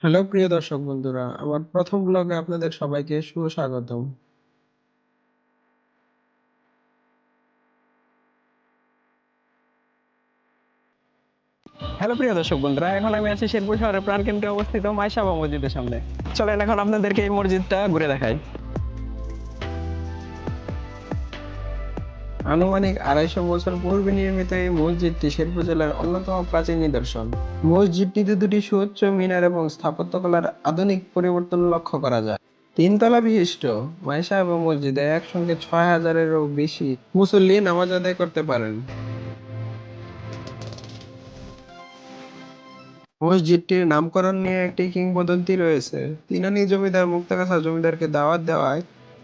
Hello প্রিয় দর্শক বন্ধুরা, আমার প্রথম ব্লগে আপনাদের সবাইকে সুস্বাগতম। হ্যালো প্রিয় দর্শক বন্ধুরা, এখন আমি আছি শেরপুর শহরের প্রাণকেন্দ্রে অবস্থিত মাইশাবা মসজিদের সামনে। চলেন এখন আপনাদেরকে এই মসজিদটা ঘুরে দেখাই। আনুমানিক ২৫০ বছর পূর্বে নির্মিত এই মসজিদটি শেরপুর জেলার অন্যতম প্রাচীন নিদর্শন। মসজিদটিতে দুটি সুউচ্চ মিনার এবং স্থাপত্যকলার আধুনিক পরিবর্তন লক্ষ্য করা যায়। তিনতলা বিশিষ্ট মাইশাবা মসজিদে একসঙ্গে ৬,০০০-এরও বেশি মুসল্লি নামাজ আদায় করতে পারেন। মসজিদটির নামকরণ নিয়ে একটি কিংবদন্তি রয়েছে। তিনানী জমিদার মুক্তাগাছা জমিদারকে দাওয়াত দেওয়ায়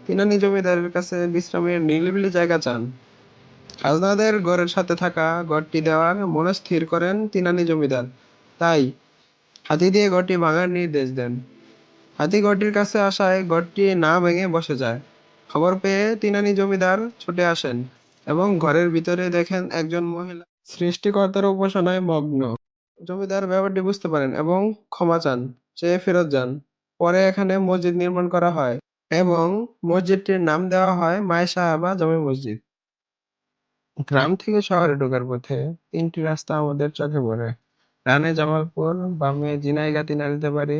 তিনানী জমিদারের কাছে বিশ্রামের নিরিবিলি জায়গা চান। খাজনাদের গড়ের সাথে থাকা গড়টি দেওয়ার মনে স্থির করেন তিনানী জমিদার। তাই হাতি দিয়ে গড়টি ভাঙার নির্দেশ দেন। হাতি গড়টির কাছে আসায় গড়টি না ভেঙে বসে যায়। খবর পেয়ে তিনানী জমিদার ছুটে আসেন এবং ঘরের ভিতরে দেখেন একজন মহিলা সৃষ্টিকর্তার উপাসনায় মগ্ন। জমিদার ব্যাপারটি বুঝতে পারেন এবং ক্ষমা চান, চেয়ে ফেরত যান। পরে এখানে মসজিদ নির্মাণ করা হয় এবং মসজিদটির নাম দেওয়া হয় মায়ে সাহাবা জামে মসজিদ। গ্রাম থেকে শহরে ঢোকার পথে তিনটি রাস্তা আমাদের চোখে পড়ে। ডানে জামালপুর, বামে ঝিনাইগাতি নালিতাবাড়ি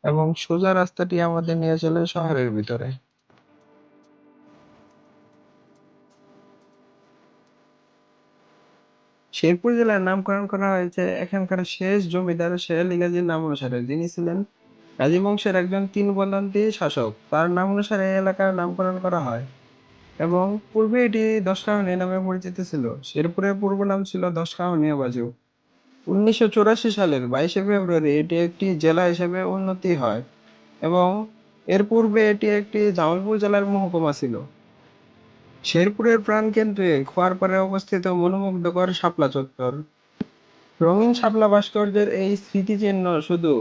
এবং সোজা রাস্তাটি আমাদের নিয়ে চলে শহরের ভিতরে। শেরপুর জেলার নামকরণ করা হয়েছে এখানকার শেষ জমিদার শের আলী গাজীর নাম অনুসারে, যিনি ছিলেন গাজী বংশের একজন কিংবদন্তি শাসক। তার নাম অনুসারে এই এলাকার নামকরণ করা হয় এবং পূর্বে এটি দশকাহনী নামে পরিচিত ছিল। শেরপুরের পূর্ব নাম ছিল দশকাহনিয়া বাজু। ১৯৮৪ সালের ২২শে ফেব্রুয়ারি এটি একটি জেলা হিসেবে উন্নতি হয় এবং এর পূর্বে এটি একটি জামালপুর জেলার মহকুমা ছিল। শেরপুরের প্রাণকেন্দ্রে খোয়ারপাড়ে অবস্থিত মনোমুগ্ধকর শাপলা চত্বর। রঙিন শাপলা ভাস্কর্যের এই স্মৃতিচিহ্ন শুধু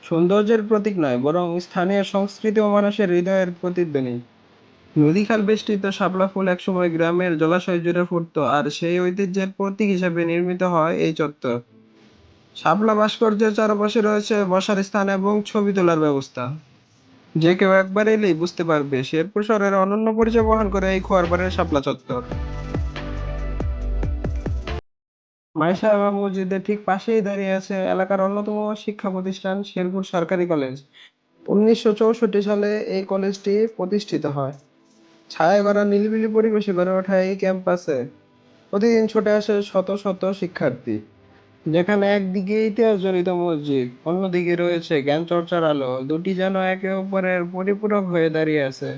সৌন্দর্যের প্রতীক নয়, বরং স্থানীয় সংস্কৃতি ও মানুষের হৃদয়ের প্রতিধ্বনি। নদীখাল বেষ্টিত শাপলা ফুল একসময় গ্রামের জলাশয় জুড়ে ফুটতো, আর সেই ঐতিহ্যের প্রতীক হিসেবে নির্মিত হয় এই চত্বর। শাপলা ভাস্কর্যের চারপাশে রয়েছে বসার স্থান এবং ছবি তোলার ব্যবস্থা। যে কেউ একবার এলেই বুঝতে পারবে শেরপুর শহরের অনন্য পরিচয় বহন করে এই খোয়ারপাড়ের শাপলা চত্বর। মাইশাবা মসজিদের ঠিক পাশেই দাঁড়িয়ে আছে এলাকার অন্যতম শিক্ষা প্রতিষ্ঠান শেরপুর সরকারি কলেজ। ১৯৬৪ সালে এই কলেজটি প্রতিষ্ঠিত হয়। ছায়ায় ভরা নিরিবিলি পরিবেশে গড়ে ওঠা এই ক্যাম্পাসে প্রতিদিন ছুটে আসে শত শত শিক্ষার্থী, যেখানে একদিকে ইতিহাস জড়িত মসজিদ, অন্যদিকে রয়েছে জ্ঞান চর্চার আলো। দুটি যেন একে অপরের পরিপূরক হয়ে দাঁড়িয়ে আছে।